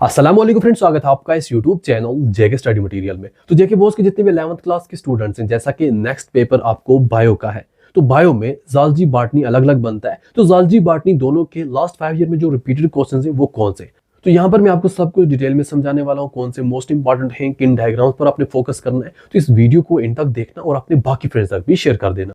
अस्सलाम वालेकुम फ्रेंड्स, स्वागत है आपका इस यूट्यूब चैनल जेके स्टडी मटेरियल में। तो जेके बोस के जितने भी 11th क्लास के स्टूडेंट्स हैं, जैसा कि नेक्स्ट पेपर आपको बायो का है, तो बायो में ज़ूलॉजी बॉटनी अलग अलग बनता है। तो ज़ूलॉजी बॉटनी दोनों के लास्ट 5 ईयर में जो रिपीटेड क्वेश्चंस हैं वो कौन से, तो यहाँ पर मैं आपको सब कुछ डिटेल में समझाने वाला हूँ। कौन से मोस्ट इंपॉर्टेंट हैं, किन डायग्राम्स पर आपने फोकस करना है। तो इस वीडियो को एंड तक देखना और अपने बाकी फ्रेंड्स तक भी शेयर कर देना।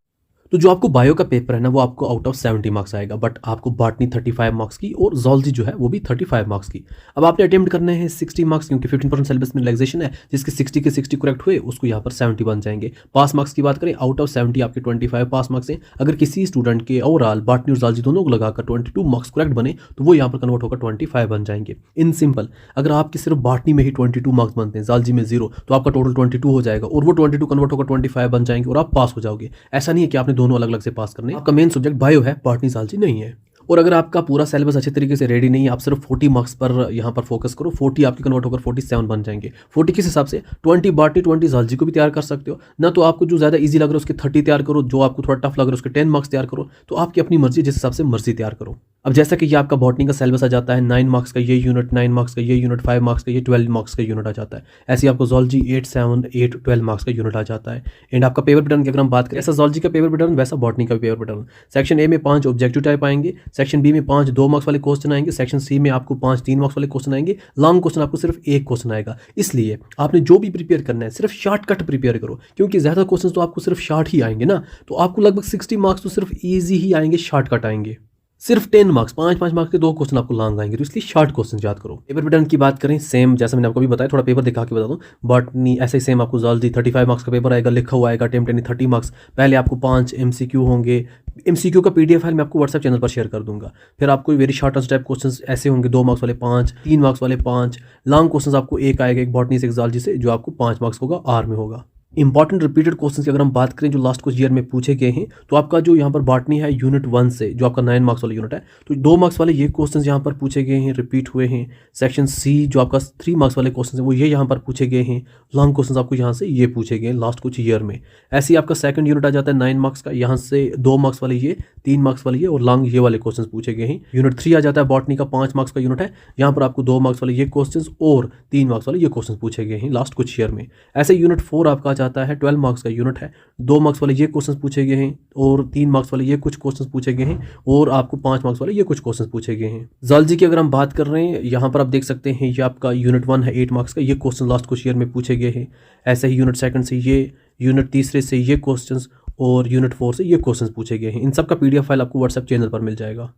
तो जो आपको बायो का पेपर है ना, वो आपको आउट ऑफ 70 मार्क्स आएगा, बट आपको बॉटनी 35 मार्क्स की और ज़ूलॉजी जो है वो भी 35 मार्क्स की। अब आपने अटेम्प्ट करने हैं 60 मार्क्स, क्योंकि 15% सिलेबस में रिलैक्सेशन है। जिसके 60 के 60 करेक्ट हुए उसको यहाँ पर 70 बन जाएंगे। पास मार्क्स की बात करें, आउट ऑफ 70 आपके 25 पास मार्क्स हैं। अगर किसी स्टूडेंट के ओवरऑल बॉटनी और ज़ूलॉजी दोनों को लगाकर 22 मार्क्स करेक्ट बने तो वो यहाँ पर कन्वर्ट होकर 25 बन जाएंगे। इन सिंपल, अगर आपके सिर्फ बॉटनी में ही 22 मार्क्स बनते हैं, ज़ूलॉजी में 0, तो आपका टोटल 22 हो जाएगा और वो 22 कन्वर्ट होकर 25 बन जाएंगे और आप पास हो जाओगे। ऐसा नहीं है कि आपने दोनों अलग अलग से पास करने। आपका मेन सब्जेक्ट बायो है, बॉटनी ज़ूलॉजी नहीं है। और अगर आपका पूरा सिलेबस अच्छे तरीके से रेडी नहीं है, आप सिर्फ 40 मार्क्स पर यहाँ पर फोकस करो, 40 आपके कन्वर्ट होकर 47 बन जाएंगे। 40 किस हिसाब से, 20 बॉटनी 20 ज़ूलॉजी को भी तैयार कर सकते हो ना। तो आपको जो ज़्यादा इजी लग रहा है उसके 30 तैयार करो, जो आपको थोड़ा टफ लग रहा है उसके 10 मार्क्स तैयार करो। तो आपकी अपनी मर्जी, जिस हिसाब से मर्जी तैयार करो। अब जैसा कि ये आपका बॉटनी का सिलेबस आ जाता है, 9 मार्क्स का ये यूनिट, 9 मार्क्स का ये यूनिट, 5 मार्क्स का ये, 12 मार्क्स का यूनिट आ जाता है। ऐसे ही आपको ज़ूलॉजी 8, 7, 8, 12 मार्क्स का यूनिट आ जाता है। एंड आपका पेपर पैटर्न की अगर हम बात करें, ऐसा ज़ूलॉजी का पेपर पैटर्न वैसा बॉटनी का पेपर पैटर्न। सेक्शन ए में 5 ऑब्जेक्टिव टाइप आएंगे, सेक्शन बी में 5 2 मार्क्स वाले क्वेश्चन आएंगे, सेक्शन सी में आपको 5 3 मार्क्स वाले क्वेश्चन आएंगे। लॉन्ग क्वेश्चन आपको सिर्फ एक क्वेश्चन आएगा। इसलिए आपने जो भी प्रिपेयर करना है सिर्फ शॉर्टकट प्रिपेयर करो, क्योंकि ज़्यादा क्वेश्चन तो आपको सिर्फ शॉर्ट ही आएंगे ना। तो आपको लगभग 60 मार्क्स तो सिर्फ ईजी ही आएंगे, शॉर्टकट आएंगे। सिर्फ 10 मार्क्स, 5 मार्क्स के 2 क्वेश्चन आपको लॉन्ग आएंगे, तो इसलिए शॉर्ट क्वेश्चन याद करो। पेपर पैटर्न की बात करें, सेम जैसा मैंने आपको भी बताया, थोड़ा पेपर दिखा के बता दूं। बॉटनी ऐसे ही सेम आपको ज़ूलॉजी 35 मार्क्स का पेपर आएगा, लिखा हुआ आएगा अटेम्प्ट यानी 30 मार्क्स। पहले आपको 5 MCQ होंगे। MCQ का PDF फाइल मैं आपको व्हाट्सएप चैनल पर शेयर कर दूंगा। फिर आपको वेरी शॉर्ट टाइप क्वेश्चंस ऐसे होंगे, 2 मार्क्स वाले 5, 3 मार्क्स वाले 5। लॉन्ग क्वेश्चंस आपको एक आएगा, एक बॉटनी से, एक ज़ूलॉजी से, जो आपको 5 मार्क्स होगा, R में होगा। इंपॉर्टेंट रिपीटेड क्वेश्चन की अगर हम बात करें जो लास्ट कुछ ईयर में पूछे गए हैं, तो आपका जो यहाँ पर बॉटनी है यूनिट 1 से, जो आपका 9 मार्क्स वाला यूनिट है, तो 2 मार्क्स वाले ये क्वेश्चन यहाँ पर पूछे गए हैं, रिपीट हुए हैं। सेक्शन सी जो आपका 3 मार्क्स वाले क्वेश्चन है वो ये यहाँ पर पूछे गए हैं। लॉन्ग क्वेश्चन आपको यहाँ से ये पूछे गए हैं लास्ट कुछ ईयर में। ऐसे ही आपका सेकंड यूनिट आ जाता है 9 मार्क्स का, यहाँ से 2 मार्क्स वाले ये, 3 मार्क्स वाले ये और लॉन्ग ये वाले क्वेश्चन पूछे गए हैं। यूनिट 3 आ जाता है बॉटनी का, 5 मार्क्स का यूनिट है। यहाँ पर आपको 2 मार्क्स वाले ये क्वेश्चन और 3 मार्क्स वाले ये क्वेश्चन पूछे गए हैं लास्ट कुछ ईयर में। ऐसे यूनिट 4 आपका आ जाता है, 12 मार्क्स का यूनिट है। 2 मार्क्स वाले ये क्वेश्चंस पूछे गए हैं और 3 मार्क्स वाले ये कुछ क्वेश्चंस पूछे गए हैं और आपको 5 मार्क्स वाले ये कुछ क्वेश्चंस पूछे गए हैं। ज़ूलॉजी की अगर हम बात कर रहे हैं, यहाँ पर आप देख सकते हैं ये आपका यूनिट 1 है 8 मार्क्स का, ये क्वेश्चन लास्ट कुछ ईयर में पूछे गए हैं। ऐसे ही यूनिट 2 से ये, यूनिट 3 से ये क्वेश्चन और यूनिट 4 से ये क्वेश्चन पूछे गए हैं। इन सब का PDF फाइल आपको व्हाट्सएप चैनल पर मिल जाएगा।